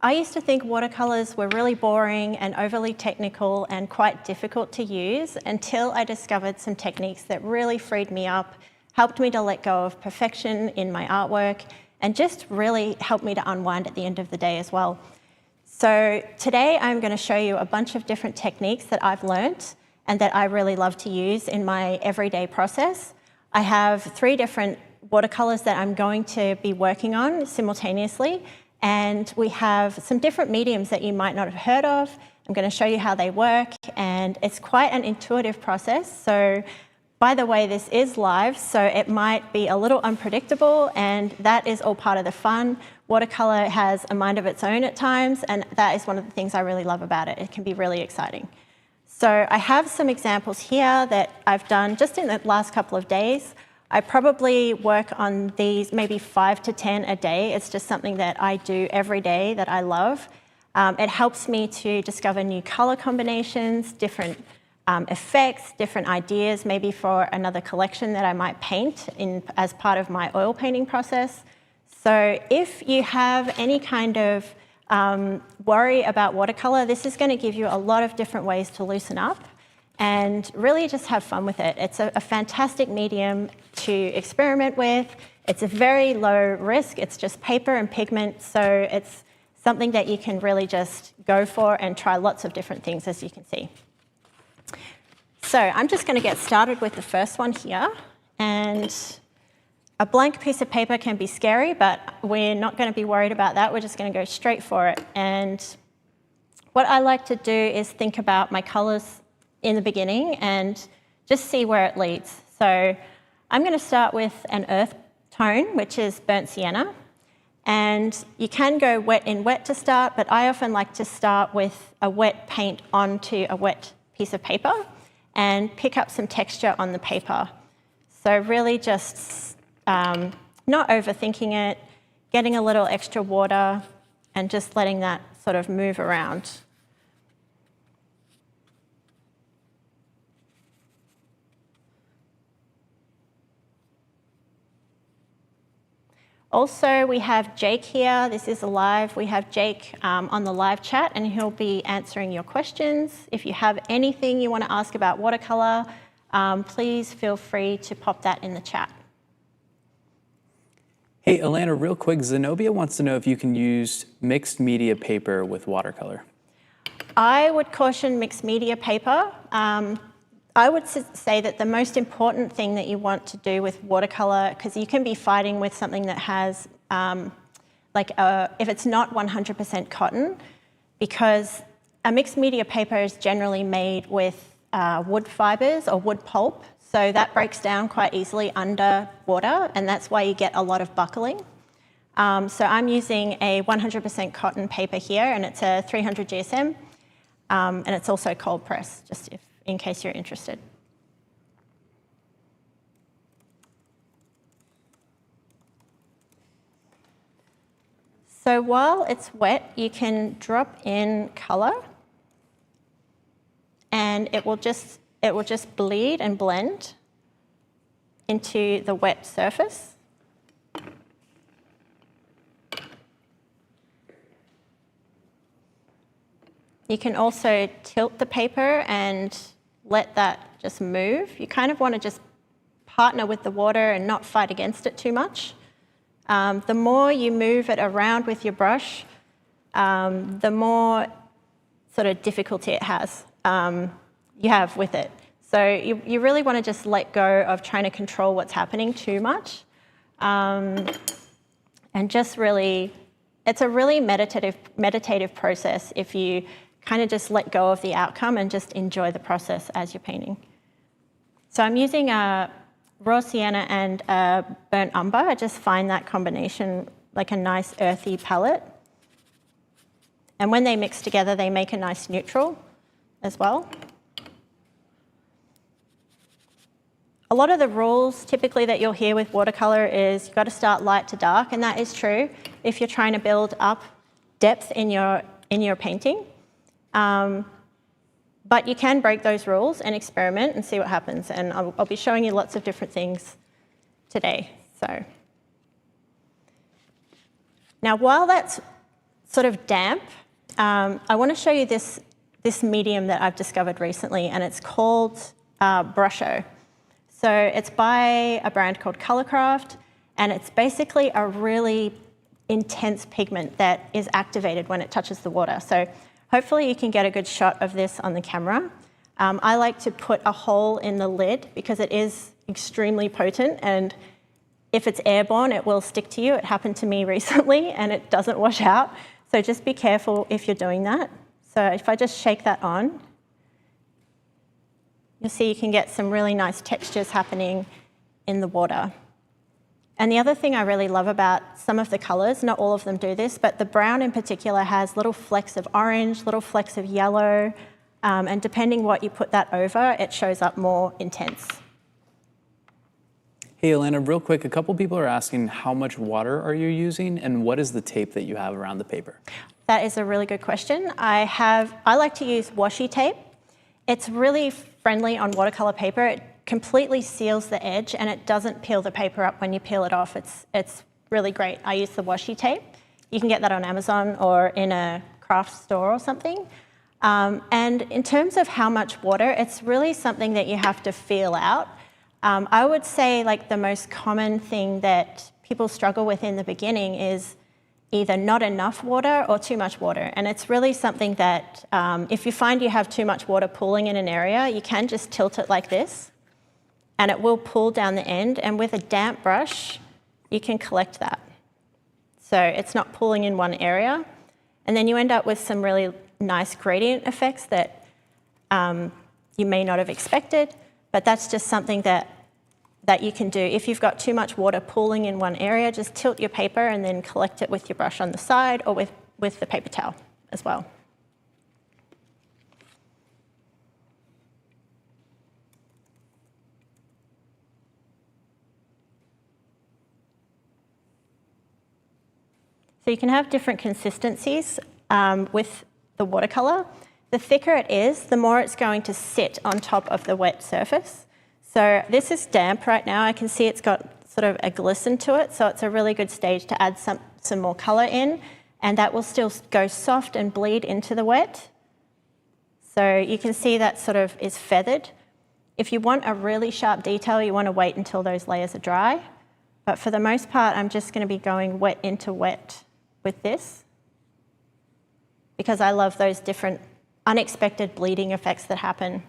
I used to think watercolors were really boring and overly technical and quite difficult to use until I discovered some techniques that really freed me up, helped me to let go of perfection in my artwork, and just really helped me to unwind at the end of the day as well. So today I'm going to show you a bunch of different techniques that I've learnt and that I really love to use in my everyday process. I have 3 different watercolors that I'm going to be working on simultaneously, and we have some different mediums that you might not have heard of. I'm going to show you how they work, and it's quite an intuitive process. So, by the way, this is live, so it might be a little unpredictable, and that is all part of the fun. Watercolor has a mind of its own at times, and that is one of the things I really love about it. It can be really exciting. So I have some examples here that I've done just in the last couple of days. I probably work on these maybe 5 to 10 a day. It's just something that I do every day that I love. It helps me to discover new color combinations, different effects, different ideas, maybe for another collection that I might paint as part of my oil painting process. So if you have any kind of worry about watercolor, this is going to give you a lot of different ways to loosen up and really just have fun with it. It's a fantastic medium to experiment with. It's a very low risk. It's just paper and pigment, so it's something that you can really just go for and try lots of different things, as you can see. So I'm just going to get started with the first one here. And a blank piece of paper can be scary, but we're not going to be worried about that. We're just going to go straight for it. And what I like to do is think about my colors in the beginning and just see where it leads. So I'm going to start with an earth tone, which is burnt sienna. And you can go wet in wet to start, but I often like to start with a wet paint onto a wet piece of paper and pick up some texture on the paper. So really just not overthinking it, getting a little extra water and just letting that sort of move around. Also, we have Jake here. This is live. We have Jake on the live chat, and he'll be answering your questions. If you have anything you want to ask about watercolor, please feel free to pop that in the chat. Hey, Alannah, real quick, Zenobia wants to know if you can use mixed media paper with watercolor. I would caution mixed media paper. I would say that the most important thing that you want to do with watercolor, because you can be fighting with something that has, if it's not 100% cotton, because a mixed media paper is generally made with wood fibers or wood pulp, so that breaks down quite easily under water, and that's why you get a lot of buckling. So I'm using a 100% cotton paper here, and it's a 300 GSM, and it's also cold press, just in case you're interested. So while it's wet, you can drop in color, and it will just bleed and blend into the wet surface. You can also tilt the paper and let that just move. You kind of want to just partner with the water and not fight against it too much. The more you move it around with your brush, the more sort of difficulty it has, you have with it. So you really want to just let go of trying to control what's happening too much. And just really, it's a really meditative process if you kind of just let go of the outcome and just enjoy the process as you're painting. So I'm using a raw sienna and a burnt umber. I just find that combination like a nice earthy palette. And when they mix together, they make a nice neutral as well. A lot of the rules typically that you'll hear with watercolor is you've got to start light to dark, and that is true if you're trying to build up depth in your painting. But you can break those rules and experiment and see what happens. And I'll be showing you lots of different things today. So now while that's sort of damp, I want to show you this medium that I've discovered recently, and it's called brusho. So it's by a brand called Colorcraft, and it's basically a really intense pigment that is activated when it touches the water. So hopefully you can get a good shot of this on the camera. I like to put a hole in the lid because it is extremely potent, and if it's airborne, it will stick to you. It happened to me recently and it doesn't wash out. So just be careful if you're doing that. So if I just shake that on, you'll see you can get some really nice textures happening in the water. And the other thing I really love about some of the colours, not all of them do this, but the brown in particular has little flecks of orange, little flecks of yellow, and depending what you put that over, it shows up more intense. Hey, Alannah, real quick, a couple people are asking how much water are you using and what is the tape that you have around the paper? That is a really good question. I like to use washi tape. It's really friendly on watercolor paper. It completely seals the edge and it doesn't peel the paper up when you peel it off. It's really great. I use the washi tape. You can get that on Amazon or in a craft store or something. And in terms of how much water, it's really something that you have to feel out. I would say like the most common thing that people struggle with in the beginning is either not enough water or too much water. And it's really something that if you find you have too much water pooling in an area, you can just tilt it like this and it will pull down the end. And with a damp brush, you can collect that. So it's not pooling in one area. And then you end up with some really nice gradient effects that you may not have expected, but that's just something that you can do. If you've got too much water pooling in one area, just tilt your paper and then collect it with your brush on the side or with the paper towel as well. So you can have different consistencies with the watercolor. The thicker it is, the more it's going to sit on top of the wet surface. So this is damp right now. I can see it's got sort of a glisten to it, so it's a really good stage to add some more color in, and that will still go soft and bleed into the wet. So you can see that sort of is feathered. If you want a really sharp detail, you want to wait until those layers are dry. But for the most part, I'm just going to be going wet into wet with this because I love those different unexpected bleeding effects that happen.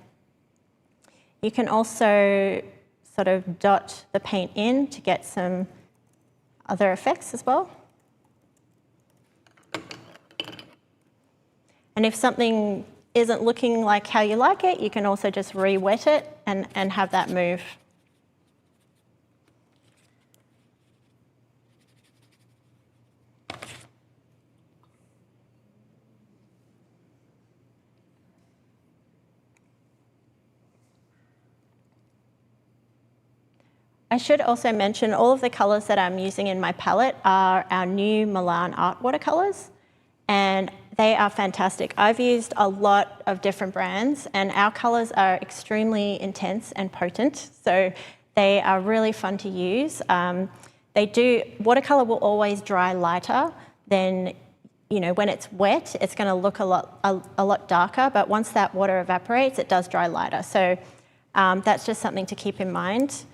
You can also sort of dot the paint in to get some other effects as well. And if something isn't looking like how you like it, you can also just re-wet it and have that move. I should also mention all of the colours that I'm using in my palette are our new Milan art watercolours, and they are fantastic. I've used a lot of different brands and our colours are extremely intense and potent, so they are really fun to use. Watercolour will always dry lighter than, when it's wet, it's going to look a lot darker, but once that water evaporates, it does dry lighter. So that's just something to keep in mind.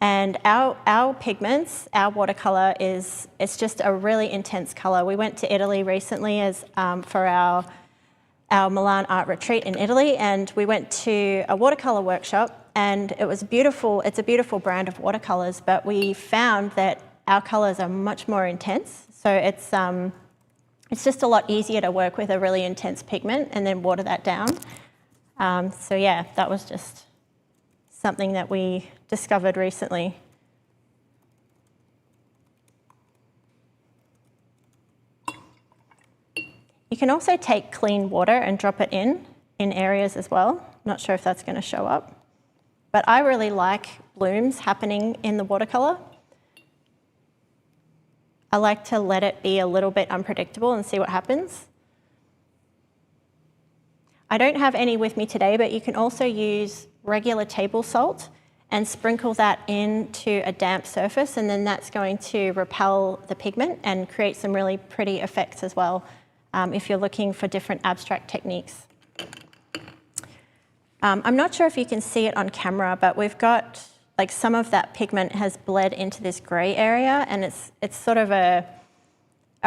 And our pigments, our watercolor it's just a really intense color. We went to Italy recently for our Milan art retreat in Italy, and we went to a watercolor workshop, and it was beautiful. It's a beautiful brand of watercolors, but we found that our colors are much more intense. So it's just a lot easier to work with a really intense pigment and then water that down. So yeah, that was just something that we discovered recently. You can also take clean water and drop it in areas as well. Not sure if that's going to show up. But I really like blooms happening in the watercolor. I like to let it be a little bit unpredictable and see what happens. I don't have any with me today, but you can also use regular table salt and sprinkle that into a damp surface, and then that's going to repel the pigment and create some really pretty effects as well if you're looking for different abstract techniques. I'm not sure if you can see it on camera, but we've got, like, some of that pigment has bled into this grey area, and it's sort of a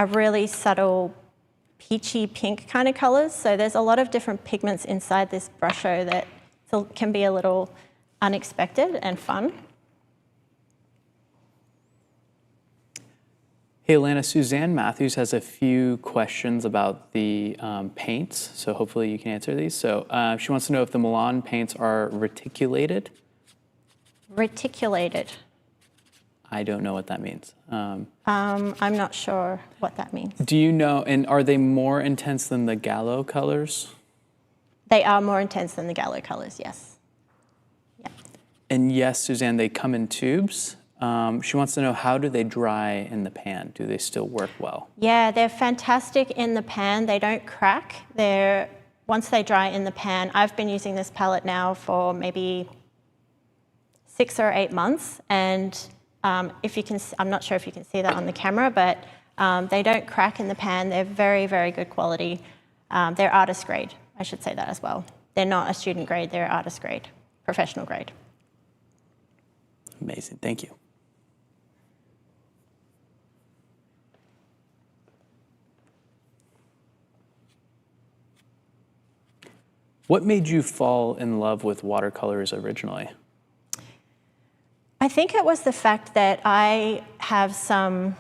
really subtle peachy pink kind of colours. So there's a lot of different pigments inside this brusho that can be a little unexpected and fun. Hey, Alannah, Suzanne Matthews has a few questions about the paints, so hopefully you can answer these. So she wants to know if the Milan paints are reticulated. Reticulated. I don't know what that means. I'm not sure what that means. Do you know, and are they more intense than the Gallo colors? They are more intense than the Gallo colors, yes. Yeah. And yes, Suzanne, they come in tubes. She wants to know, how do they dry in the pan? Do they still work well? Yeah, they're fantastic in the pan. They don't crack. Once they dry in the pan, I've been using this palette now for maybe 6 or 8 months, and if you can, I'm not sure if you can see that on the camera, but they don't crack in the pan. They're very, very good quality. They're artist grade, I should say that as well. They're not a student grade, they're artist grade, professional grade. Amazing, thank you. What made you fall in love with watercolors originally? I think it was the fact that I have some,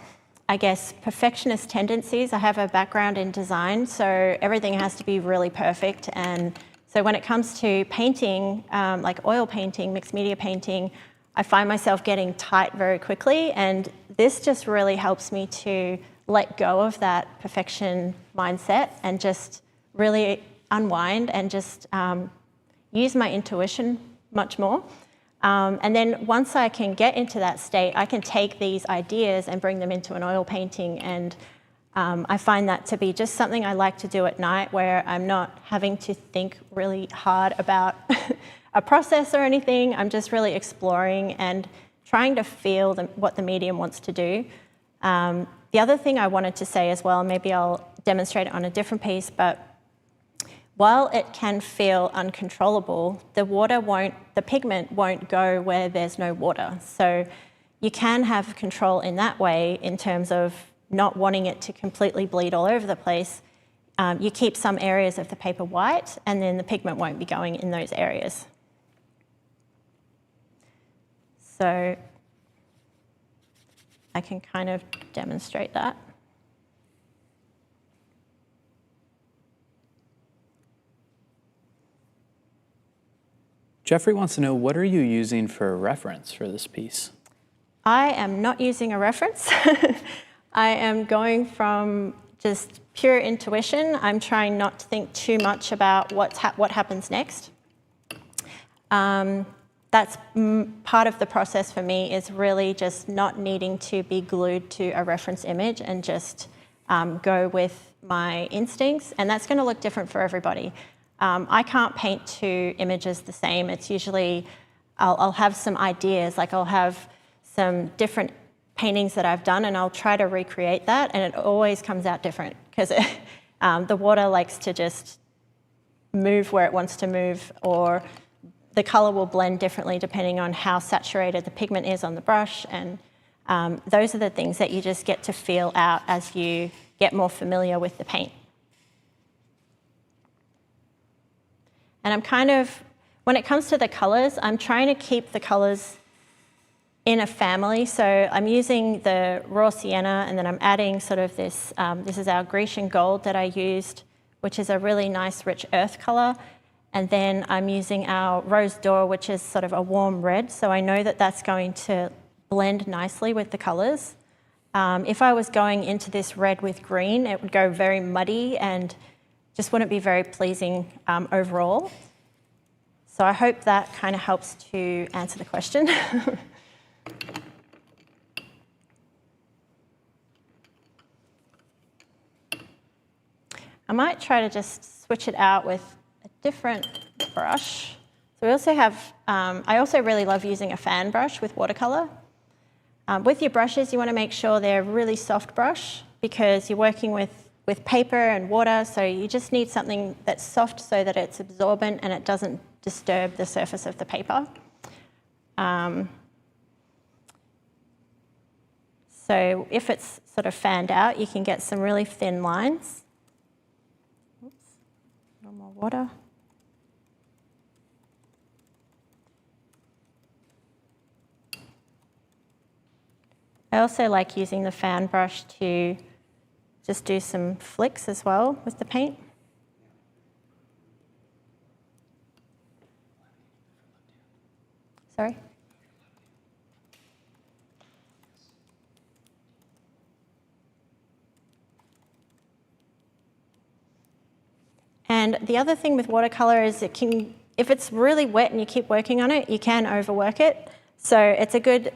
I guess, perfectionist tendencies. I have a background in design, so everything has to be really perfect. And so when it comes to painting, like oil painting, mixed media painting, I find myself getting tight very quickly. And this just really helps me to let go of that perfection mindset and just really unwind and just use my intuition much more. And then once I can get into that state, I can take these ideas and bring them into an oil painting. And I find that to be just something I like to do at night, where I'm not having to think really hard about a process or anything. I'm just really exploring and trying to feel what the medium wants to do. The other thing I wanted to say as well, maybe I'll demonstrate it on a different piece, but while it can feel uncontrollable, the pigment won't go where there's no water. So you can have control in that way, in terms of not wanting it to completely bleed all over the place. You keep some areas of the paper white, and then the pigment won't be going in those areas. So I can kind of demonstrate that. Jeffrey wants to know, what are you using for a reference for this piece? I am not using a reference. I am going from just pure intuition. I'm trying not to think too much about what happens next. That's part of the process for me, is really just not needing to be glued to a reference image and just go with my instincts. And that's going to look different for everybody. I can't paint two images the same. It's usually, I'll have some ideas, like I'll have some different paintings that I've done, and I'll try to recreate that, and it always comes out different, because the water likes to just move where it wants to move, or the color will blend differently depending on how saturated the pigment is on the brush, and those are the things that you just get to feel out as you get more familiar with the paint. And I'm kind of, when it comes to the colors, I'm trying to keep the colors in a family. So I'm using the raw sienna, and then I'm adding sort of this, this is our Grecian gold that I used, which is a really nice rich earth color. And then I'm using our rose d'or, which is sort of a warm red. So I know that that's going to blend nicely with the colors. If I was going into this red with green, it would go very muddy and just wouldn't be very pleasing overall. So I hope that kind of helps to answer the question. I might try to just switch it out with a different brush. So we also have, I also really love using a fan brush with watercolor. With your brushes, you want to make sure they're really soft brush, because you're working with with paper and water, so you just need something that's soft so that it's absorbent and it doesn't disturb the surface of the paper. So if it's sort of fanned out, you can get some really thin lines. Oops, a little more water. I also like using the fan brush to just do some flicks as well with the paint. Sorry? And the other thing with watercolor is it can, if it's really wet and you keep working on it, you can overwork it. So it's a good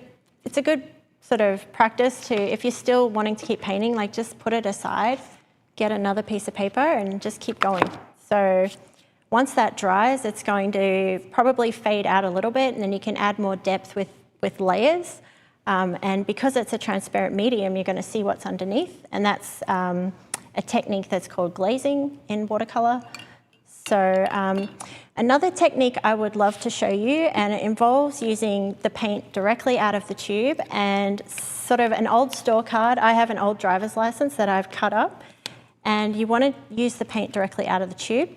sort of practice to, if you're still wanting to keep painting, like just put it aside, get another piece of paper and just keep going. So once that dries, it's going to probably fade out a little bit and then you can add more depth with layers. And because it's a transparent medium, you're going to see what's underneath. And that's a technique that's called glazing in watercolor. So another technique I would love to show you, and it involves using the paint directly out of the tube and sort of an old store card. I have an old driver's license that I've cut up, and you want to use the paint directly out of the tube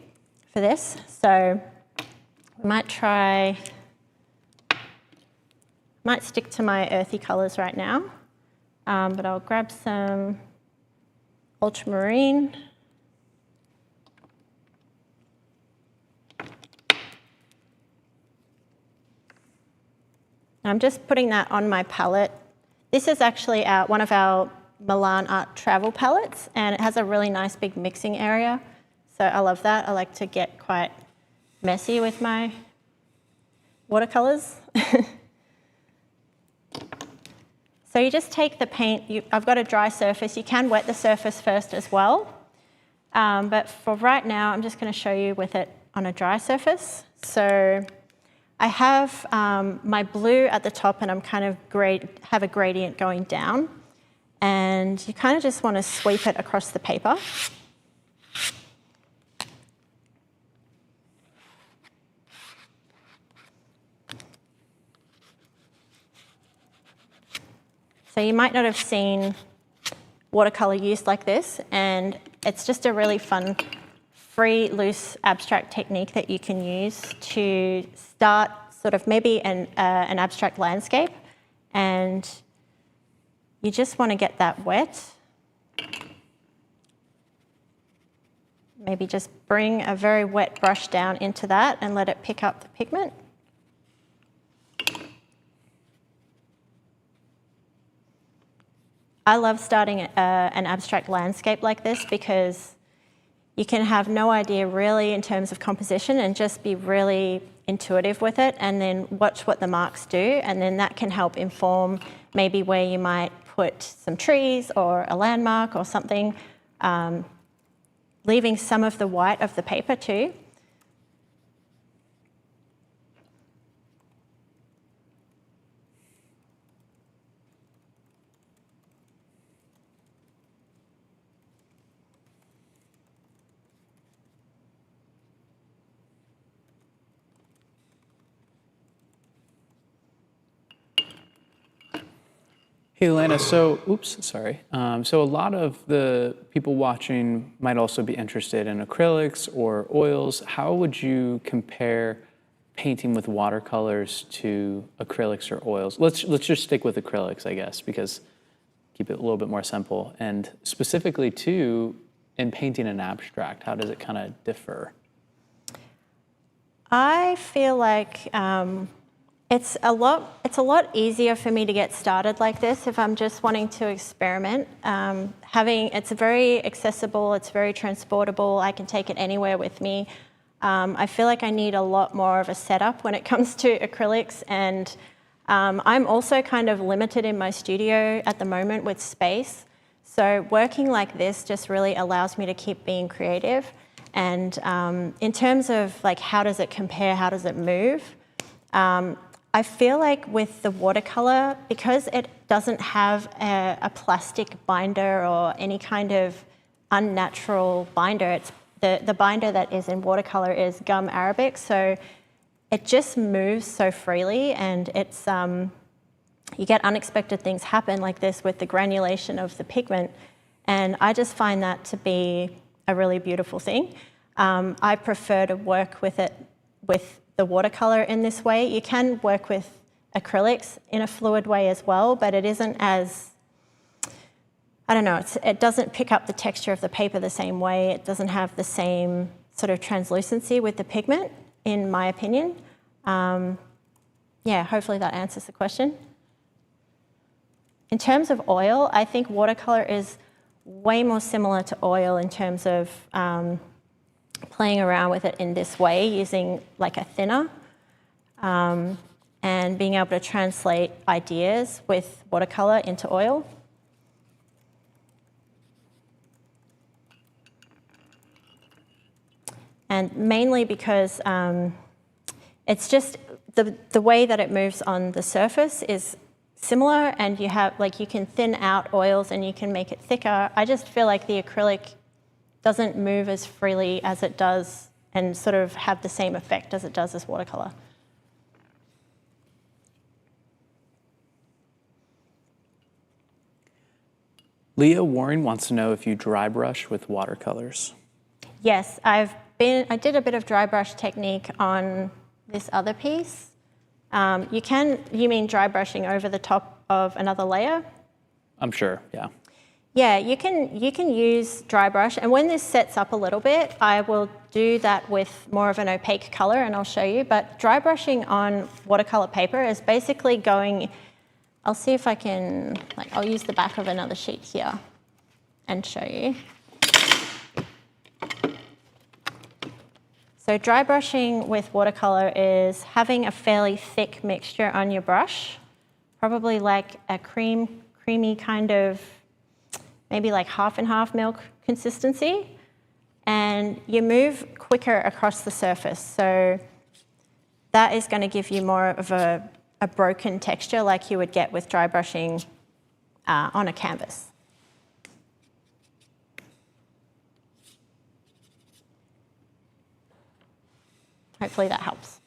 for this. So we might stick to my earthy colors right now, but I'll grab some ultramarine. I'm just putting that on my palette. This is actually one of our Milan art travel palettes, and it has a really nice big mixing area. So I love that. I like to get quite messy with my watercolors. So you just take the paint, I've got a dry surface. You can wet the surface first as well. But for right now, I'm just going to show you with it on a dry surface. So I have my blue at the top and I'm kind of have a gradient going down. And you kind of just want to sweep it across the paper. So you might not have seen watercolor used like this, and it's just a really fun, free, loose, abstract technique that you can use to start sort of maybe an abstract landscape, and you just want to get that wet. Maybe just bring a very wet brush down into that and let it pick up the pigment. I love starting an abstract landscape like this because you can have no idea really in terms of composition and just be really intuitive with it and then watch what the marks do, and then that can help inform maybe where you might put some trees or a landmark or something, leaving some of the white of the paper too. Hey, Alannah, so a lot of the people watching might also be interested in acrylics or oils. How would you compare painting with watercolors to acrylics or oils? Let's just stick with acrylics, I guess, because keep it a little bit more simple. And specifically too, in painting an abstract, how does it kind of differ? I feel like it's a lot easier for me to get started like this if I'm just wanting to experiment. It's very accessible, it's very transportable, I can take it anywhere with me. I feel like I need a lot more of a setup when it comes to acrylics, and I'm also kind of limited in my studio at the moment with space. So working like this just really allows me to keep being creative. And in terms of like how does it compare, how does it move, I feel like with the watercolor, because it doesn't have a plastic binder or any kind of unnatural binder. It's the binder that is in watercolor is gum arabic, so it just moves so freely, and it's you get unexpected things happen like this with the granulation of the pigment, and I just find that to be a really beautiful thing. I prefer to work with it with the watercolor in this way. You can work with acrylics in a fluid way as well, but it isn't as, I don't know, it doesn't pick up the texture of the paper the same way. It doesn't have the same sort of translucency with the pigment, in my opinion. Yeah, hopefully that answers the question. In terms of oil, I think watercolor is way more similar to oil in terms of playing around with it in this way, using like a thinner, and being able to translate ideas with watercolor into oil. And mainly because it's just the way that it moves on the surface is similar, and you have, like, you can thin out oils and you can make it thicker. I just feel like the acrylic doesn't move as freely as it does and sort of have the same effect as it does as watercolor. Leah Warren wants to know if you dry brush with watercolors. Yes, I did a bit of dry brush technique on this other piece. You mean dry brushing over the top of another layer? I'm sure, yeah. Yeah, you can use dry brush, and when this sets up a little bit, I will do that with more of an opaque color, and I'll show you. But dry brushing on watercolor paper is basically going, I'll see if I can, I'll use the back of another sheet here and show you. So dry brushing with watercolor is having a fairly thick mixture on your brush, probably like a creamy kind of, maybe like half and half milk consistency, and you move quicker across the surface. So that is going to give you more of a broken texture like you would get with dry brushing on a canvas. Hopefully that helps.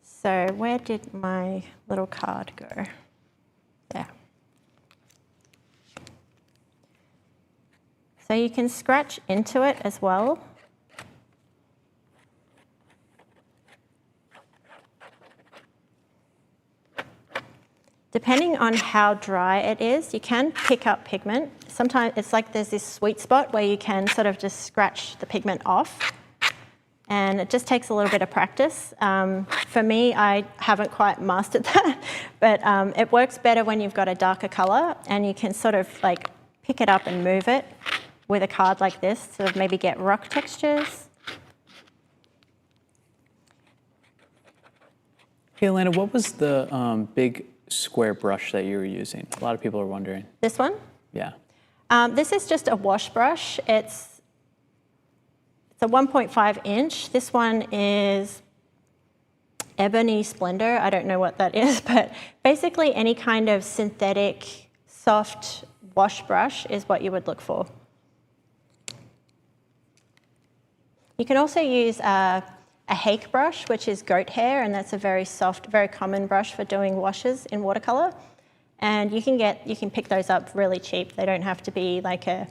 So where did my little card go? There. So you can scratch into it as well. Depending on how dry it is, you can pick up pigment. Sometimes it's like there's this sweet spot where you can sort of just scratch the pigment off. And it just takes a little bit of practice. For me, I haven't quite mastered that, but it works better when you've got a darker color and you can sort of like pick it up and move it with a card like this, sort of maybe get rock textures. Hey, Alannah, what was the big square brush that you were using? A lot of people are wondering. This one? Yeah. This is just a wash brush. It's a 1.5 inch. This one is Ebony Splendor. I don't know what that is, but basically any kind of synthetic, soft wash brush is what you would look for. You can also use a hake brush, which is goat hair, and that's a very soft, very common brush for doing washes in watercolor. And you can pick those up really cheap. They don't have to be like a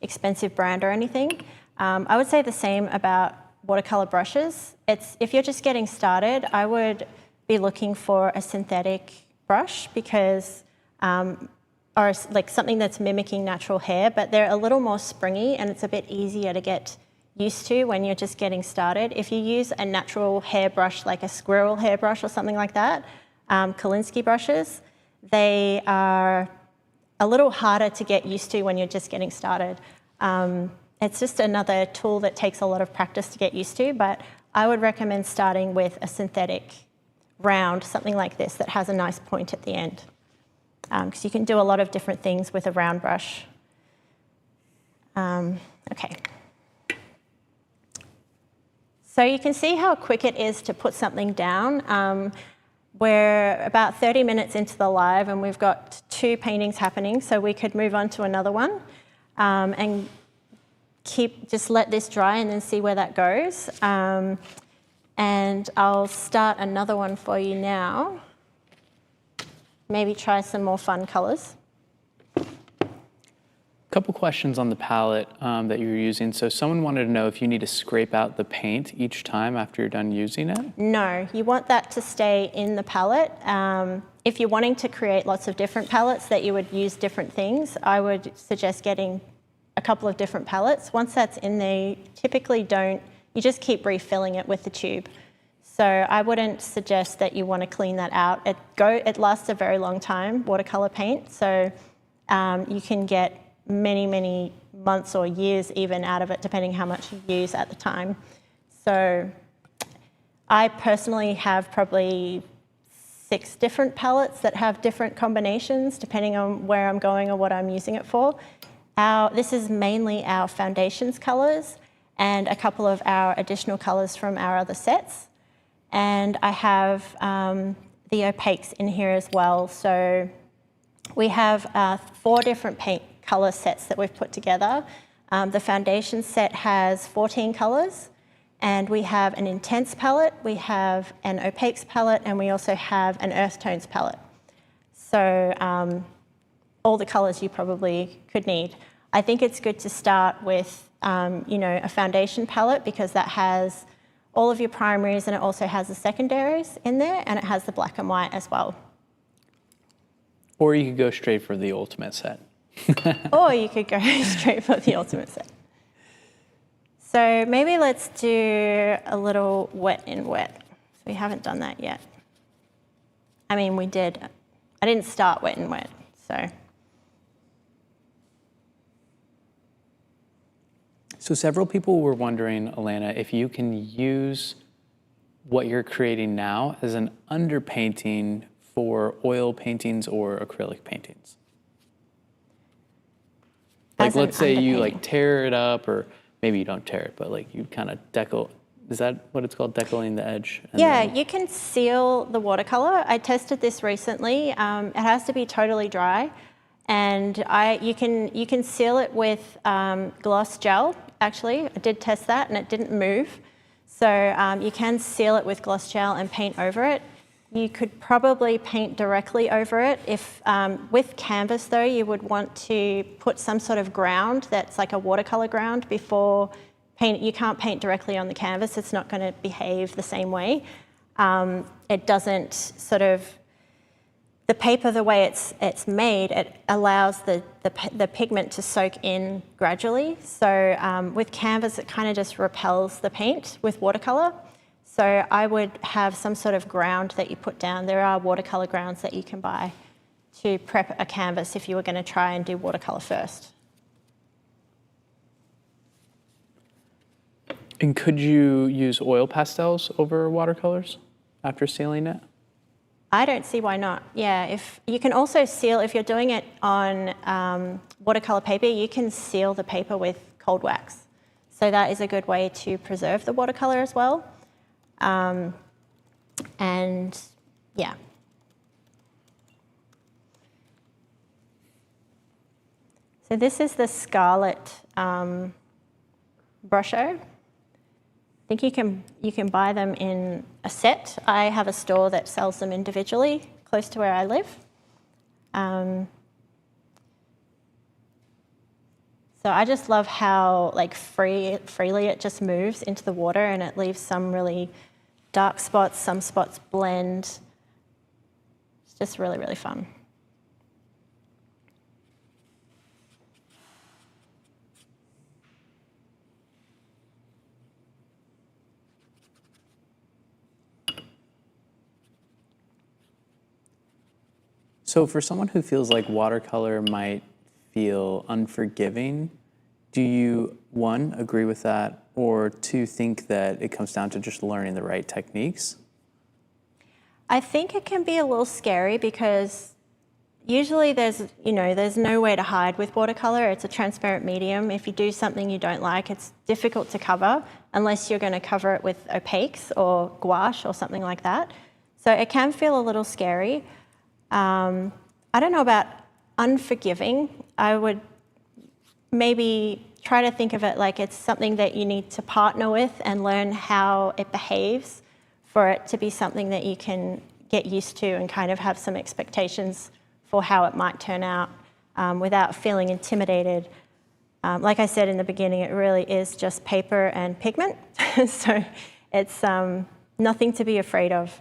expensive brand or anything. I would say the same about watercolor brushes. If you're just getting started, I would be looking for a synthetic brush because, or like something that's mimicking natural hair, but they're a little more springy and it's a bit easier to get used to when you're just getting started. If you use a natural hairbrush, like a squirrel hairbrush or something like that, Kolinsky brushes, they are a little harder to get used to when you're just getting started. It's just another tool that takes a lot of practice to get used to, but I would recommend starting with a synthetic round, something like this that has a nice point at the end, because you can do a lot of different things with a round brush. Okay. So you can see how quick it is to put something down. We're about 30 minutes into the live and we've got 2 paintings happening, so we could move on to another one and just let this dry and then see where that goes. And I'll start another one for you now. Maybe try some more fun colors. Couple questions on the palette that you're using. So someone wanted to know if you need to scrape out the paint each time after you're done using it? No, you want that to stay in the palette. If you're wanting to create lots of different palettes that you would use different things, I would suggest getting a couple of different palettes. Once that's in there, you just keep refilling it with the tube. So I wouldn't suggest that you want to clean that out. It lasts a very long time, watercolor paint, so you can get many months or years even out of it, depending how much you use at the time. So I personally have probably 6 different palettes that have different combinations depending on where I'm going or what I'm using it for. This is mainly our foundations colors and a couple of our additional colors from our other sets. And I have the opaques in here as well. So we have 4 different paint color sets that we've put together. The foundation set has 14 colors, and we have an intense palette, we have an opaques palette, and we also have an earth tones palette. So all the colors you probably could need. I think it's good to start with a foundation palette because that has all of your primaries and it also has the secondaries in there, and it has the black and white as well. Or you could go straight for the ultimate set. Or you could go straight for the ultimate set. So maybe let's do a little wet in wet. So we haven't done that yet. I mean, we did. I didn't start wet in wet, so. So several people were wondering, Alannah, if you can use what you're creating now as an underpainting for oil paintings or acrylic paintings. Like, let's say you like tear it up, or maybe you don't tear it, but like you kind of decal. Is that what it's called, decaling the edge? Yeah, you can seal the watercolor. I tested this recently. It has to be totally dry, and you can seal it with gloss gel. Actually, I did test that, and it didn't move. So you can seal it with gloss gel and paint over it. You could probably paint directly over it. If with canvas though, you would want to put some sort of ground that's like a watercolor ground before paint. You can't paint directly on the canvas. It's not going to behave the same way. It doesn't sort of, the paper, the way it's made, it allows the pigment to soak in gradually. So with canvas, it kind of just repels the paint. With watercolor, so I would have some sort of ground that you put down. There are watercolor grounds that you can buy to prep a canvas if you were going to try and do watercolor first. And could you use oil pastels over watercolors after sealing it? I don't see why not. Yeah, if you can also seal, if you're doing it on watercolor paper, you can seal the paper with cold wax. So that is a good way to preserve the watercolor as well. And yeah. So this is the Scarlet brusho. I think you can buy them in a set. I have a store that sells them individually close to where I live. So I just love how like freely it just moves into the water, and it leaves some really dark spots, some spots blend. It's just really, really fun. So for someone who feels like watercolor might feel unforgiving, do you, 1, agree with that, or 2, think that it comes down to just learning the right techniques? I think it can be a little scary because usually there's no way to hide with watercolor. It's a transparent medium. If you do something you don't like, it's difficult to cover unless you're going to cover it with opaques or gouache or something like that. So it can feel a little scary. I don't know about unforgiving. I would maybe try to think of it like it's something that you need to partner with and learn how it behaves for it to be something that you can get used to and kind of have some expectations for how it might turn out without feeling intimidated. Like I said in the beginning, it really is just paper and pigment. So it's nothing to be afraid of.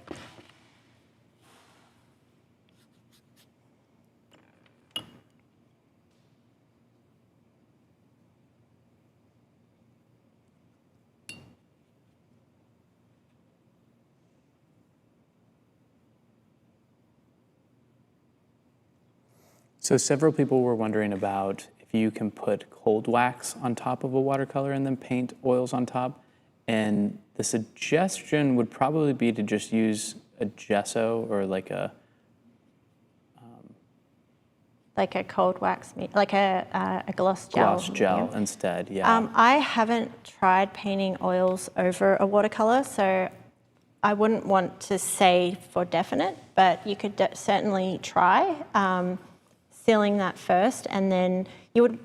So several people were wondering about if you can put cold wax on top of a watercolor and then paint oils on top. And the suggestion would probably be to just use a gesso or like a cold wax, like a gloss gel. Gloss gel instead, yeah. I haven't tried painting oils over a watercolor, so I wouldn't want to say for definite, but you could certainly try sealing that first, and then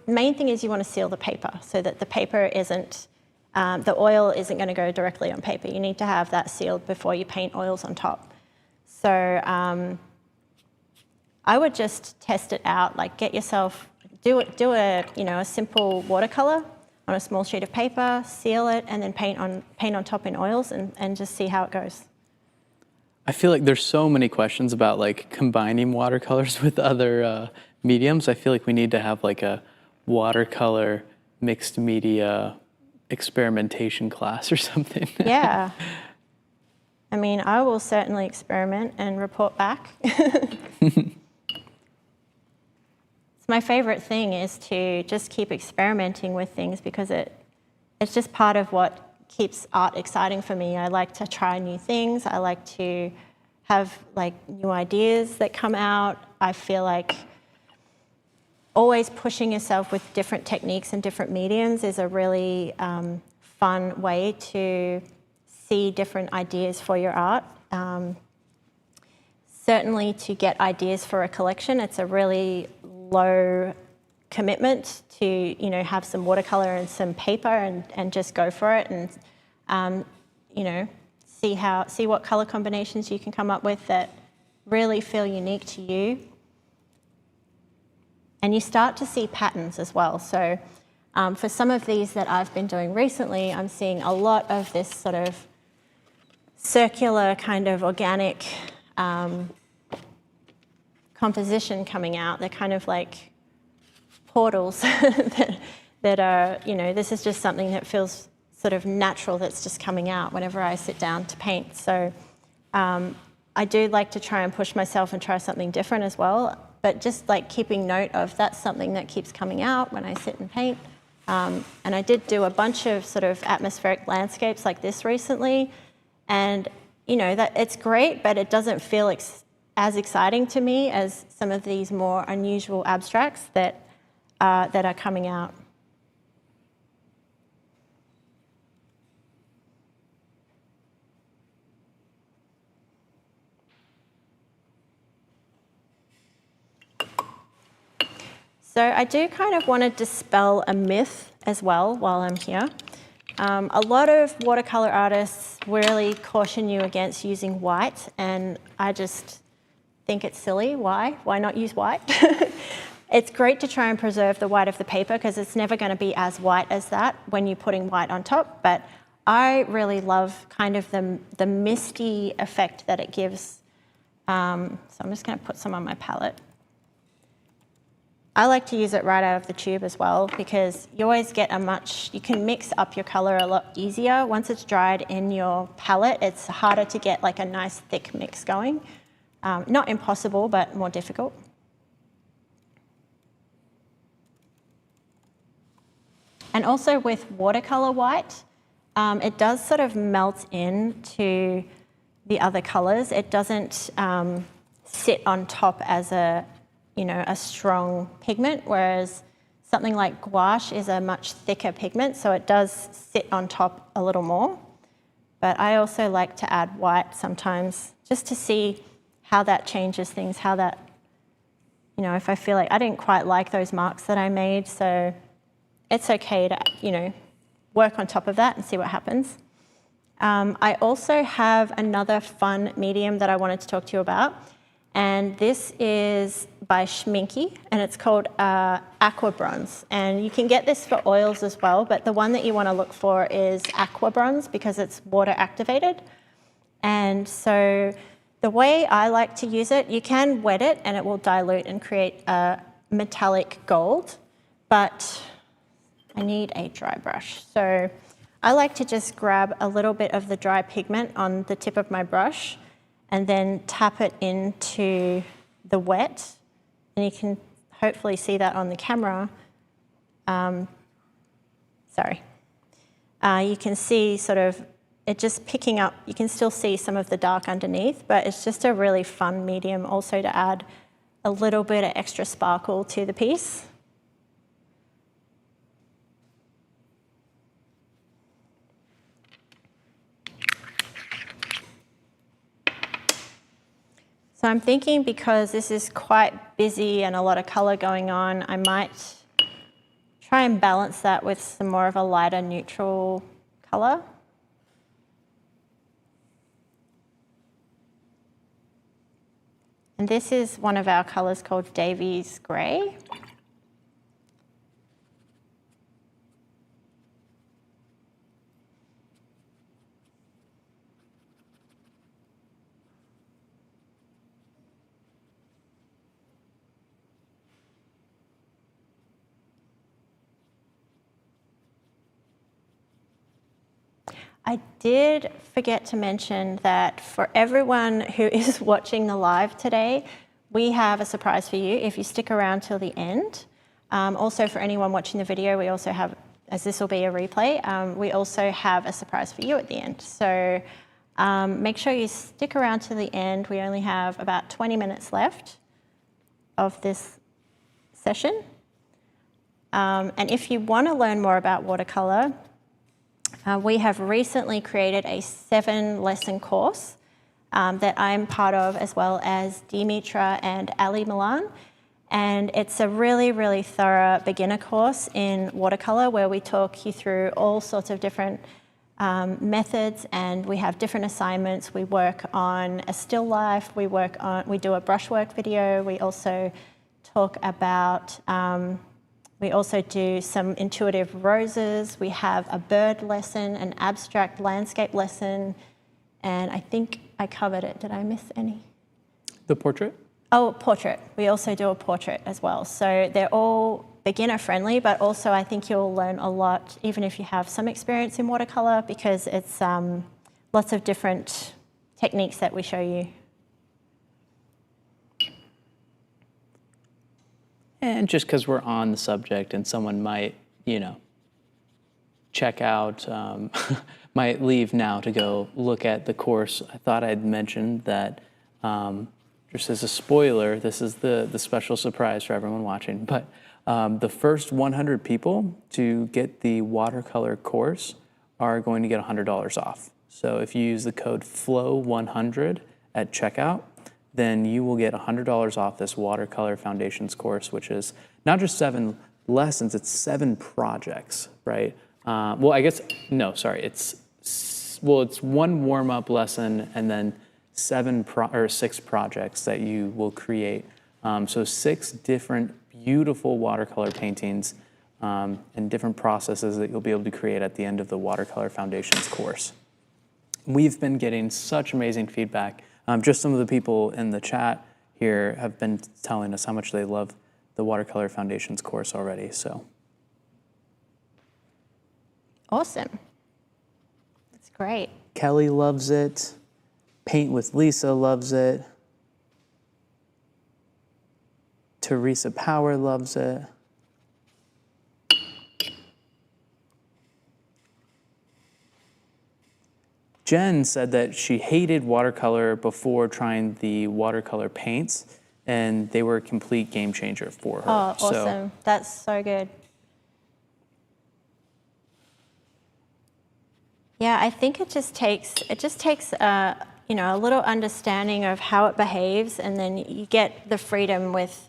main thing is you want to seal the paper so that the paper isn't, the oil isn't going to go directly on paper. You need to have that sealed before you paint oils on top. So I would just test it out, like get yourself, do a simple watercolor on a small sheet of paper, seal it, and then paint on top in oils and just see how it goes. I feel like there's so many questions about like combining watercolors with other mediums. I feel like we need to have like a watercolor mixed media experimentation class or something. Yeah. I mean, I will certainly experiment and report back. My favorite thing is to just keep experimenting with things because it's just part of what keeps art exciting for me. I like to try new things. I like to have like new ideas that come out. I feel like always pushing yourself with different techniques and different mediums is a really fun way to see different ideas for your art. Certainly to get ideas for a collection, it's a really low commitment to have some watercolor and some paper and just go for it and see what color combinations you can come up with that really feel unique to you. And you start to see patterns as well. So for some of these that I've been doing recently, I'm seeing a lot of this sort of circular kind of organic composition coming out. They're kind of like portals that are, this is just something that feels sort of natural that's just coming out whenever I sit down to paint. So I do like to try and push myself and try something different as well, but just like keeping note of that's something that keeps coming out when I sit and paint. And I did do a bunch of sort of atmospheric landscapes like this recently, and that it's great, but it doesn't feel as exciting to me as some of these more unusual abstracts that are coming out. So I do kind of want to dispel a myth as well while I'm here. A lot of watercolor artists really caution you against using white, and I just think it's silly. Why? Why not use white? It's great to try and preserve the white of the paper because it's never going to be as white as that when you're putting white on top, but I really love kind of the misty effect that it gives. So I'm just going to put some on my palette. I like to use it right out of the tube as well because you always get you can mix up your color a lot easier. Once it's dried in your palette, it's harder to get like a nice thick mix going. Not impossible, but more difficult. And also with watercolor white, it does sort of melt into the other colors. It doesn't sit on top as a strong pigment, whereas something like gouache is a much thicker pigment, so it does sit on top a little more. But I also like to add white sometimes just to see how that changes things, how that, you know, if I feel like I didn't quite like those marks that I made, so it's okay to, you know, work on top of that and see what happens. I also have another fun medium that I wanted to talk to you about, and this is by Schminky, and it's called Aqua Bronze. And you can get this for oils as well, but the one that you want to look for is Aqua Bronze because it's water activated. And so the way I like to use it, you can wet it and it will dilute and create a metallic gold, but I need a dry brush. So I like to just grab a little bit of the dry pigment on the tip of my brush and then tap it into the wet. And you can hopefully see that on the camera. You can see sort of it just picking up, you can still see some of the dark underneath, but it's just a really fun medium also to add a little bit of extra sparkle to the piece. So I'm thinking because this is quite busy and a lot of color going on, I might try and balance that with some more of a lighter neutral color. And this is one of our colors called Davies Gray. I did forget to mention that for everyone who is watching the live today, we have a surprise for you if you stick around till the end. Also for anyone watching the video, we also have, as this will be a replay, we also have a surprise for you at the end. So make sure you stick around to the end. We only have about 20 minutes left of this session. And if you want to learn more about watercolor, we have recently created a 7-lesson course that I'm part of, as well as Dimitra and Ali Milan. And it's a really, really thorough beginner course in watercolor where we talk you through all sorts of different methods, and we have different assignments. We work on a still life, we do a brushwork video, we also talk about we also do some intuitive roses. We have a bird lesson, an abstract landscape lesson, and I think I covered it. Did I miss any? The portrait? Oh, portrait. We also do a portrait as well. So they're all beginner friendly, but also I think you'll learn a lot, even if you have some experience in watercolor, because it's lots of different techniques that we show you. And just because we're on the subject and someone might, check out, might leave now to go look at the course, I thought I'd mention that just as a spoiler, this is the special surprise for everyone watching, but the first 100 people to get the watercolor course are going to get $100 off. So if you use the code FLOW100 at checkout, then you will get $100 off this Watercolor Foundations course, which is not just 7 lessons, it's 7 projects, right? It's one warm-up lesson and then 6 projects that you will create. So 6 different beautiful watercolor paintings and different processes that you'll be able to create at the end of the Watercolor Foundations course. We've been getting such amazing feedback. Just some of the people in the chat here have been telling us how much they love the Watercolor Foundations course already. So, awesome. That's great. Kelly loves it. Paint with Lisa loves it. Teresa Power loves it. Jen said that she hated watercolor before trying the watercolor paints, and they were a complete game changer for her. Oh, awesome. That's so good. Yeah, I think it just takes you know, a little understanding of how it behaves, and then you get the freedom with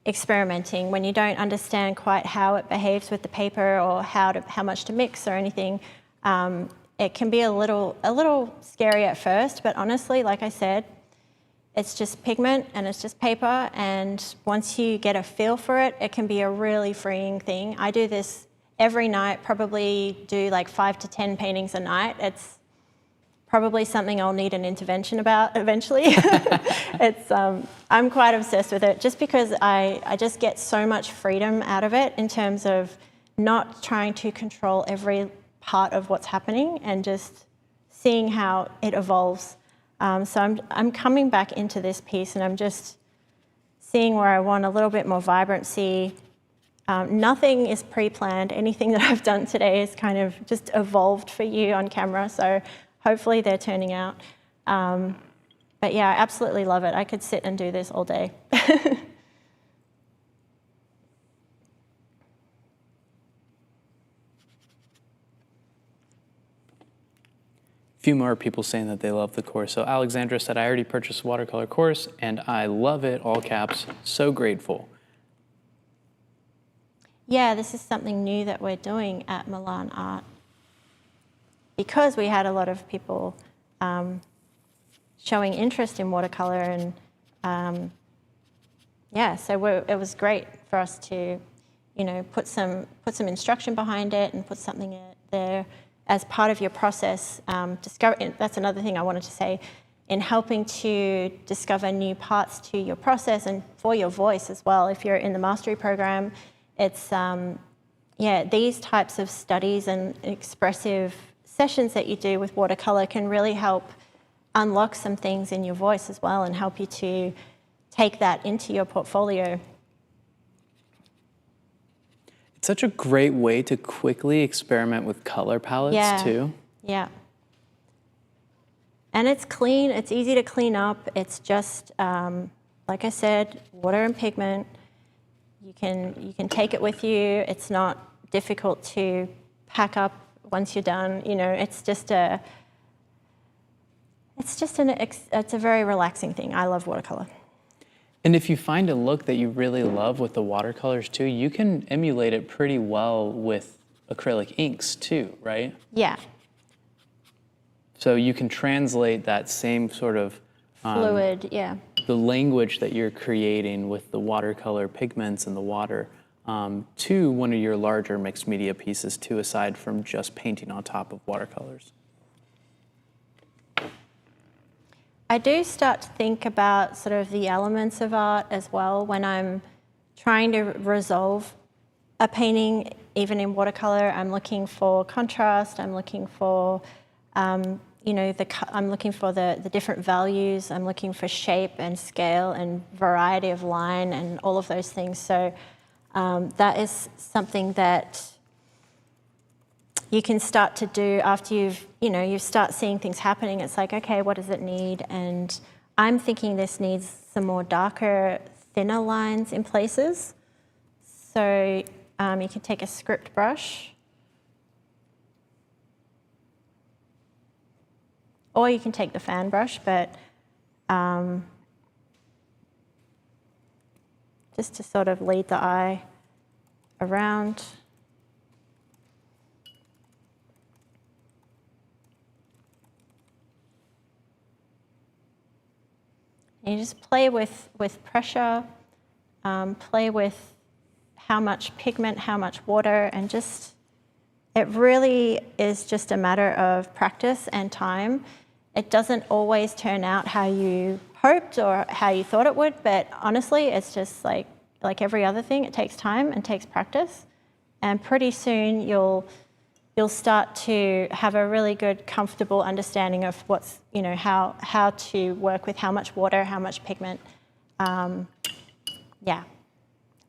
experimenting when you don't understand quite how it behaves with the paper or how much to mix or anything. It can be a little scary at first, but honestly, like I said, it's just pigment and it's just paper, and once you get a feel for it, it can be a really freeing thing. I do this every night, probably do like 5 to 10 paintings a night. It's probably something I'll need an intervention about eventually. I'm quite obsessed with it just because I just get so much freedom out of it in terms of not trying to control every part of what's happening and just seeing how it evolves. So I'm coming back into this piece and I'm just seeing where I want a little bit more vibrancy. Nothing is pre-planned. Anything that I've done today is kind of just evolved for you on camera. So hopefully they're turning out. But yeah, I absolutely love it. I could sit and do this all day. Few more people saying that they love the course. So Alexandra said, I already purchased a watercolor course and I love it, all caps, so grateful. Yeah, this is something new that we're doing at Milan Art because we had a lot of people showing interest in watercolor, and yeah, so it was great for us to, you know, put some instruction behind it and put something there as part of your process. That's another thing I wanted to say, in helping to discover new parts to your process and for your voice as well. If you're in the mastery program, it's these types of studies and expressive sessions that you do with watercolor can really help unlock some things in your voice as well and help you to take that into your portfolio. It's such a great way to quickly experiment with color palettes too. Yeah. And it's clean, it's easy to clean up. It's just, like I said, water and pigment. You can take it with you. It's not difficult to pack up once you're done. You know, it's a very relaxing thing. I love watercolor. And if you find a look that you really love with the watercolors too, you can emulate it pretty well with acrylic inks too, right? Yeah. So you can translate that same sort of fluid, yeah. The language that you're creating with the watercolor pigments and the water to one of your larger mixed media pieces too, aside from just painting on top of watercolors. I do start to think about sort of the elements of art as well when I'm trying to resolve a painting, even in watercolor. I'm looking for contrast, I'm looking for, I'm looking for the different values, I'm looking for shape and scale and variety of line and all of those things. So that is something that you can start to do after you start seeing things happening. It's like, okay, what does it need? And I'm thinking this needs some more darker, thinner lines in places. So you can take a script brush, or you can take the fan brush, but just to sort of lead the eye around. And you just play with pressure, play with how much pigment, how much water, and it really is just a matter of practice and time. It doesn't always turn out how you hoped or how you thought it would, but honestly, it's just like every other thing. It takes time and takes practice, and pretty soon you'll start to have a really good, comfortable understanding of what's, how to work with how much water, how much pigment.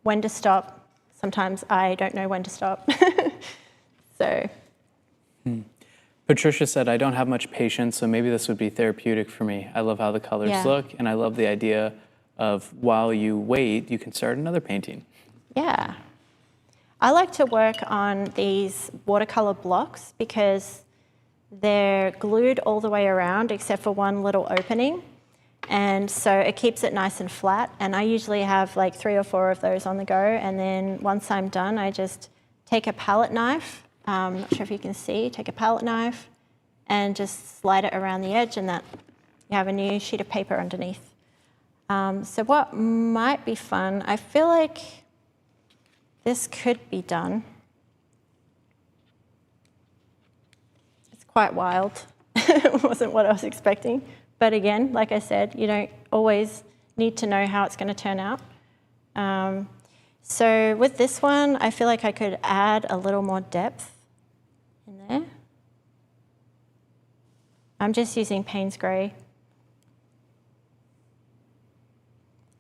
When to stop. Sometimes I don't know when to stop. So. Patricia said, I don't have much patience, so maybe this would be therapeutic for me. I love how the colors look, and I love the idea of while you wait, you can start another painting. Yeah. I like to work on these watercolor blocks because they're glued all the way around except for one little opening. And so it keeps it nice and flat. And I usually have like 3 or 4 of those on the go. And then once I'm done, I just take a palette knife. Not sure if you can see, take a palette knife and just slide it around the edge, and that you have a new sheet of paper underneath. So what might be fun, I feel like this could be done. It's quite wild. It wasn't what I was expecting. But again, like I said, you don't always need to know how it's going to turn out. So with this one, I feel like I could add a little more depth in there. I'm just using Payne's Grey.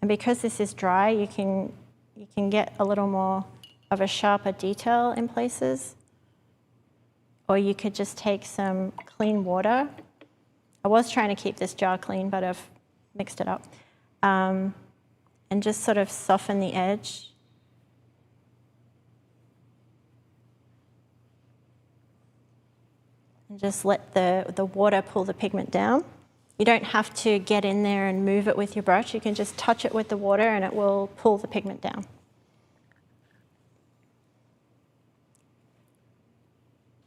And because this is dry, you can get a little more of a sharper detail in places. Or you could just take some clean water. I was trying to keep this jar clean, but I've mixed it up. And just sort of soften the edge. And just let the water pull the pigment down. You don't have to get in there and move it with your brush. You can just touch it with the water and it will pull the pigment down.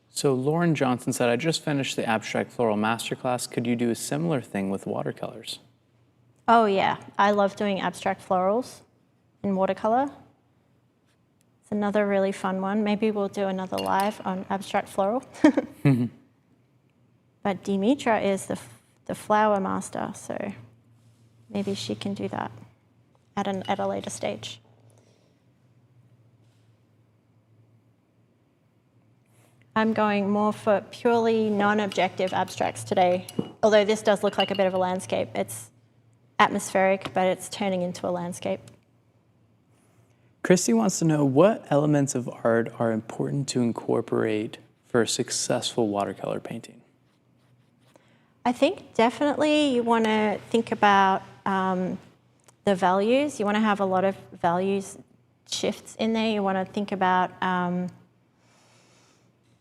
So Lauren Johnson said, I just finished the Abstract Floral Masterclass. Could you do a similar thing with watercolors? Oh yeah, I love doing abstract florals in watercolor. It's another really fun one. Maybe we'll do another live on abstract floral. But Dimitra is the flower master, so maybe she can do that at a later stage. I'm going more for purely non-objective abstracts today, although this does look like a bit of a landscape. It's atmospheric, but it's turning into a landscape. Christy wants to know, what elements of art are important to incorporate for a successful watercolor painting? I think definitely you want to think about the values. You want to have a lot of values shifts in there. You want to think about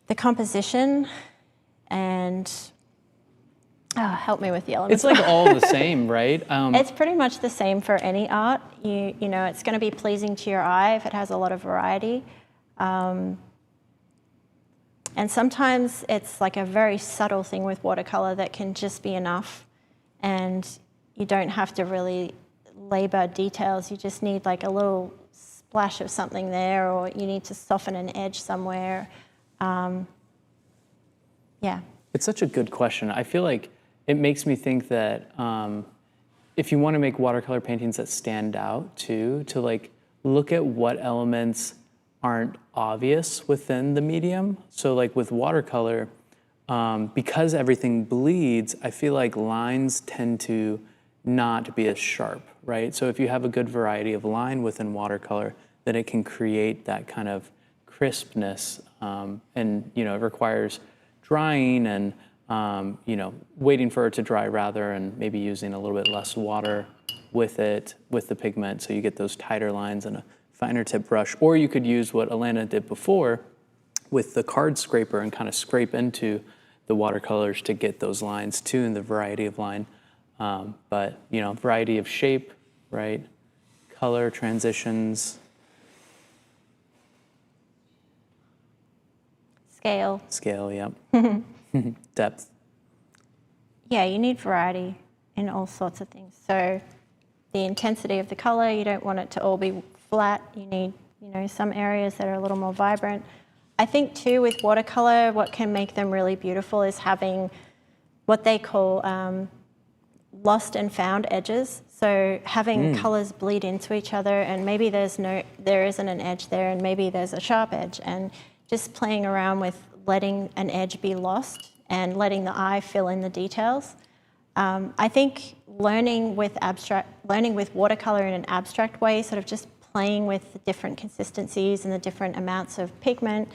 the composition and help me with the elements. It's like all the same, right? It's pretty much the same for any art. You know, it's going to be pleasing to your eye if it has a lot of variety. And sometimes it's like a very subtle thing with watercolor that can just be enough, and you don't have to really labor details. You just need like a little splash of something there, or you need to soften an edge somewhere. Yeah. It's such a good question. I feel like it makes me think that if you want to make watercolor paintings that stand out too, to like look at what elements aren't obvious within the medium. So like with watercolor, because everything bleeds, I feel like lines tend to not be as sharp, right? So if you have a good variety of line within watercolor, then it can create that kind of crispness. And, you know, it requires drying and, you know, waiting for it to dry rather, and maybe using a little bit less water with it, with the pigment, so you get those tighter lines and a finer tip brush. Or you could use what Alannah did before with the card scraper and kind of scrape into the watercolors to get those lines too, and the variety of line. But, you know, variety of shape, right? Color transitions. Scale. Scale, yep. Depth. Yeah, you need variety in all sorts of things. So the intensity of the color, you don't want it to all be flat. You need, you know, some areas that are a little more vibrant. I think too with watercolor, what can make them really beautiful is having what they call lost and found edges. So having colors bleed into each other, and maybe there isn't an edge there, and maybe there's a sharp edge, and just playing around with letting an edge be lost and letting the eye fill in the details. I think learning with watercolor in an abstract way, sort of just playing with the different consistencies and the different amounts of pigment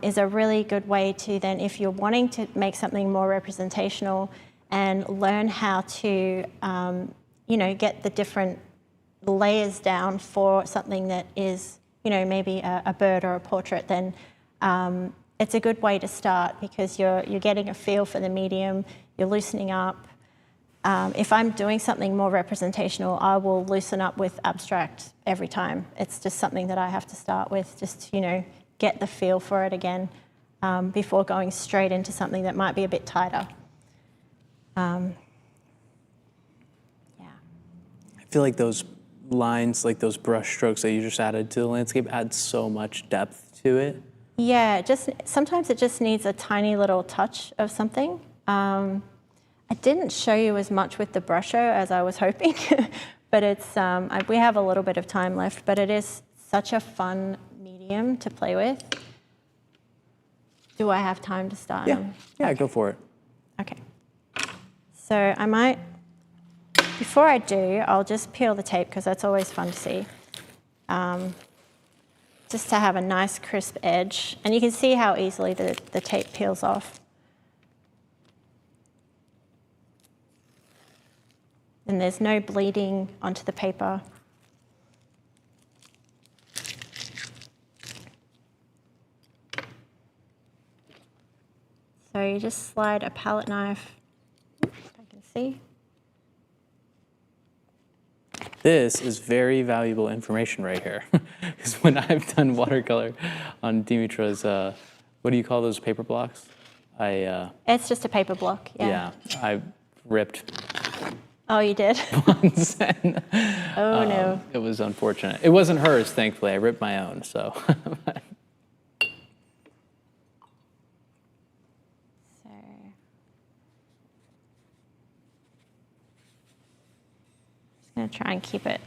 is a really good way to then, if you're wanting to make something more representational and learn how to, you know, get the different layers down for something that is, you know, maybe a bird or a portrait, then it's a good way to start because you're getting a feel for the medium, you're loosening up. If I'm doing something more representational, I will loosen up with abstract every time. It's just something that I have to start with, just get the feel for it again before going straight into something that might be a bit tighter. Yeah. I feel like those lines, like those brush strokes that you just added to the landscape, add so much depth to it. Yeah, sometimes it just needs a tiny little touch of something. I didn't show you as much with the brusho as I was hoping, but we have a little bit of time left, but it is such a fun medium to play with. Do I have time to start? Yeah, okay. Go for it. Okay. So I might, before I do, I'll just peel the tape because that's always fun to see. Just to have a nice crisp edge. And you can see how easily the tape peels off. And there's no bleeding onto the paper. So you just slide a palette knife, if I can see. This is very valuable information right here. Because when I've done watercolor on Dimitra's, what do you call those paper blocks? It's just a paper block, yeah. Yeah, I ripped Oh, you did? once. And, oh, no. It was unfortunate. It wasn't hers, thankfully. I ripped my own, so. Just going to try and keep it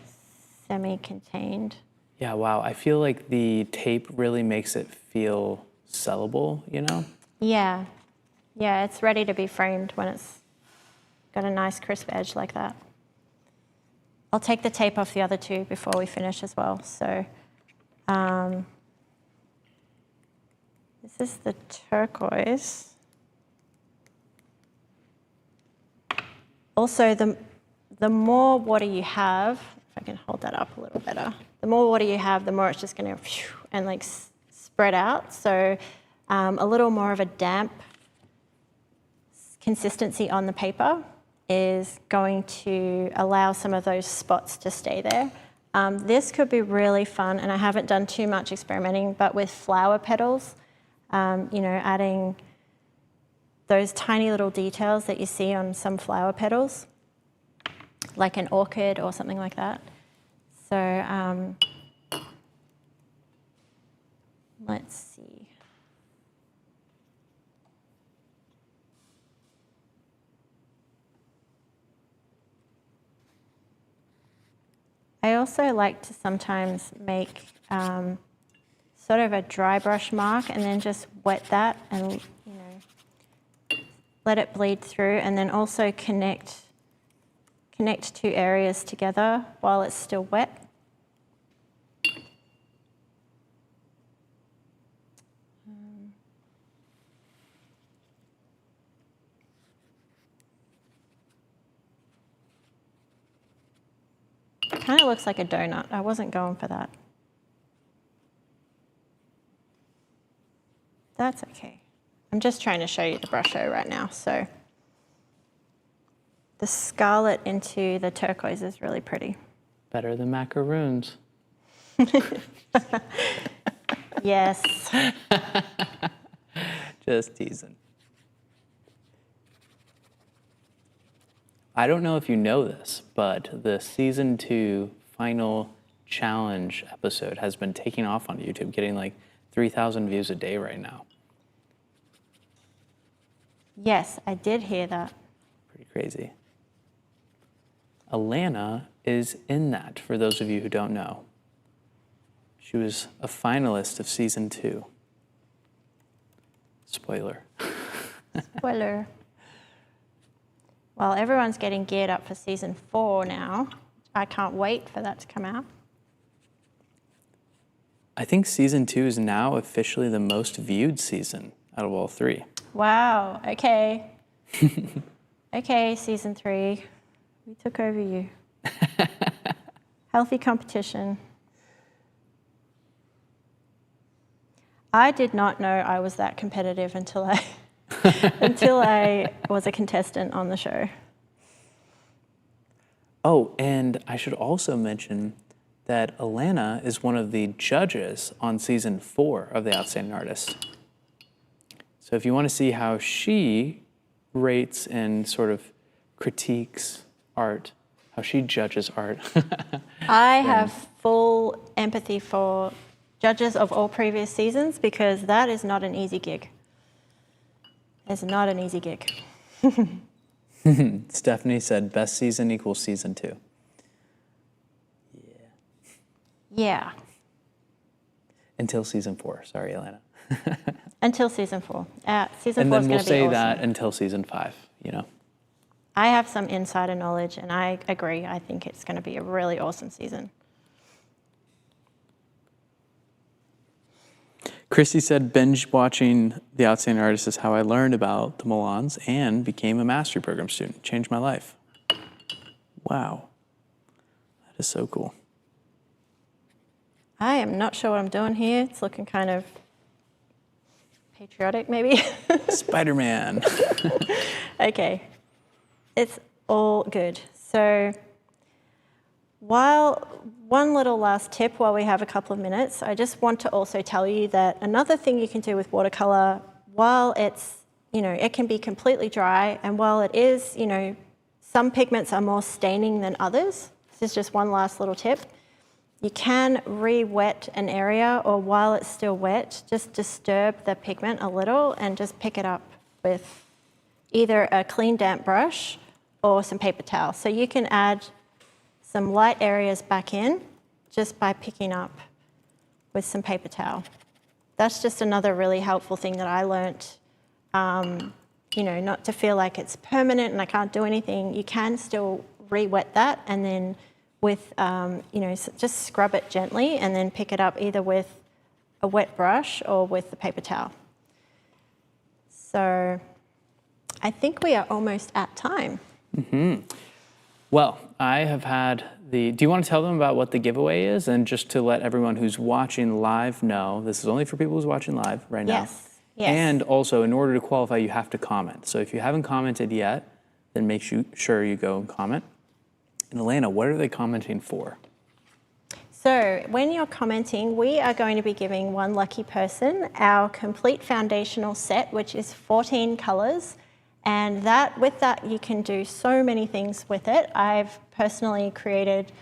semi-contained. Yeah, wow. I feel like the tape really makes it feel sellable, Yeah. Yeah, it's ready to be framed when it's got a nice crisp edge like that. I'll take the tape off the other two before we finish as well. So this is the turquoise. Also, the more water you have, if I can hold that up a little better, the more water you have, the more it's just going to and like spread out. So a little more of a damp consistency on the paper is going to allow some of those spots to stay there. This could be really fun, and I haven't done too much experimenting, but with flower petals, adding those tiny little details that you see on some flower petals, like an orchid or something like that. So let's see. I also like to sometimes make sort of a dry brush mark and then just wet that and let it bleed through, and then also connect two areas together while it's still wet. Kind of looks like a donut. I wasn't going for that. That's okay. I'm just trying to show you the brusho right now. So the scarlet into the turquoise is really pretty. Better than macaroons. Yes. Just teasing. I don't know if you know this, but the season 2 final challenge episode has been taking off on YouTube, getting like 3,000 views a day right now. Yes, I did hear that. Pretty crazy. Alannah is in that, for those of you who don't know. She was a finalist of season 2. Spoiler. Spoiler. Well, everyone's getting geared up for season 4 now. I can't wait for that to come out. I think season 2 is now officially the most viewed season out of all 3. Wow, okay. Okay, season 3. We took over you. Healthy competition. I did not know I was that competitive until I until I was a contestant on the show. Oh, and I should also mention that Alannah is one of the judges on season 4 of The Outstanding Artist. So if you want to see how she rates and sort of critiques art, how she judges art. I have full empathy for judges of all previous seasons because that is not an easy gig. It's not an easy gig. Stephanie said best season equals season 2. Yeah. Until season 4. Sorry, Alannah. Until season 4. Season 4 And is then going we'll to be say awesome. that until season 5, you know. I have some insider knowledge, and I agree. I think it's going to be a really awesome season. Christy said binge watching The Outstanding Artist is how I learned about the Milans and became a mastery program student. Changed my life. Wow. That is so cool. I am not sure what I'm doing here. It's looking kind of patriotic, maybe. Spider-Man. Okay. It's all good. So one little last tip while we have a couple of minutes, I just want to also tell you that another thing you can do with watercolor, while it's, it can be completely dry, and while it is, some pigments are more staining than others, this is just one last little tip, you can re-wet an area, or while it's still wet, just disturb the pigment a little and just pick it up with either a clean damp brush or some paper towel. So you can add some light areas back in just by picking up with some paper towel. That's just another really helpful thing that I learnt, not to feel like it's permanent and I can't do anything. You can still re-wet that and then with, just scrub it gently and then pick it up either with a wet brush or with the paper towel. So I think we are almost at time. Mm-hmm. Well, I have had do you want to tell them about what the giveaway is? And just to let everyone who's watching live know, this is only for people who's watching live right now. Yes. Yes. And also, in order to qualify, you have to comment. So if you haven't commented yet, then make sure you go and comment. And Alannah, what are they commenting for? So when you're commenting, we are going to be giving one lucky person our complete foundational set, which is 14 colors. And with that, you can do so many things with it. I've personally created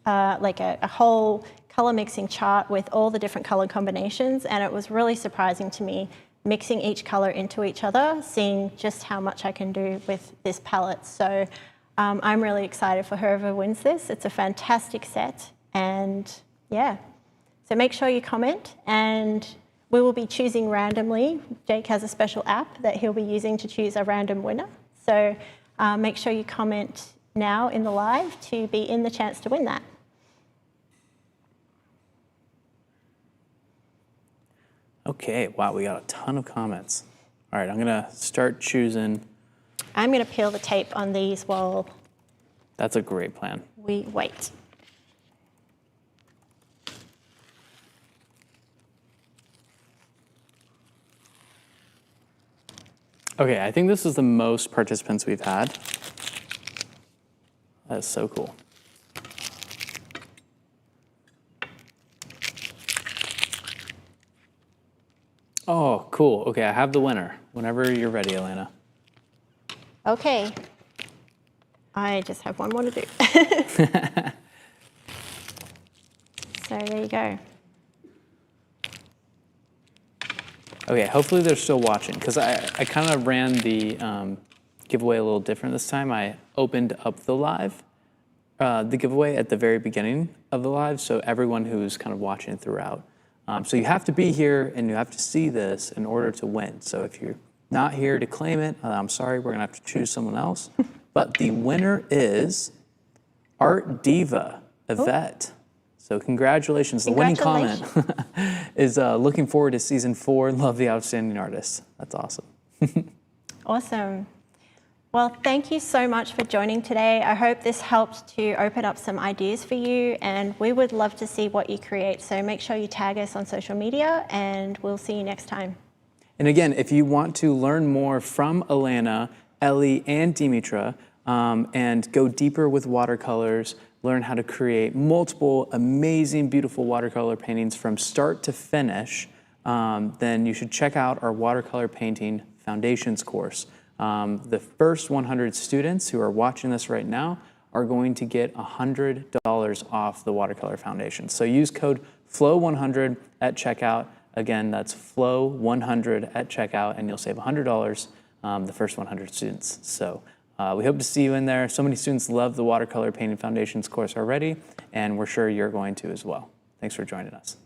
a whole color mixing chart with all the different color combinations. And it was really surprising to me mixing each color into each other, seeing just how much I can do with this palette. So I'm really excited for whoever wins this. It's a fantastic set. And yeah, so make sure you comment, and we will be choosing randomly. Jake has a special app that he'll be using to choose a random winner. So make sure you comment now in the live to be in the chance to win that. Okay, wow, we got a ton of comments. All right, I'm gonna start choosing. I'm gonna peel the tape on these while That's a great plan. we wait. Okay, I think this is the most participants we've had. That is so cool. Oh, cool. Okay, I have the winner. Whenever you're ready, Alannah. Okay. I just have one more to do. So there you go. Okay, hopefully they're still watching, because I kind of ran the giveaway a little different this time. I opened up the giveaway at the very beginning of the live, so everyone who's kind of watching throughout. So you have to be here and you have to see this in order to win. So if you're not here to claim it, I'm sorry, we're gonna have to choose someone else. But the winner is Art Diva, Yvette. So congratulations. The winning comment is looking forward to season 4, love the outstanding artist. That's awesome. Awesome. Well, thank you so much for joining today. I hope this helped to open up some ideas for you, and we would love to see what you create. So make sure you tag us on social media, and we'll see you next time. And again, if you want to learn more from Alannah, Ellie, and Dimitra, and go deeper with watercolors, learn how to create multiple amazing, beautiful watercolor paintings from start to finish, then you should check out our watercolor painting foundations course. The first 100 students who are watching this right now are going to get $100 off the watercolor foundation. So use code FLOW100 at checkout. Again, that's FLOW100 at checkout, and you'll save $100 the first 100 students. So we hope to see you in there. So many students love the watercolor painting foundations course already, and we're sure you're going to as well. Thanks for joining us.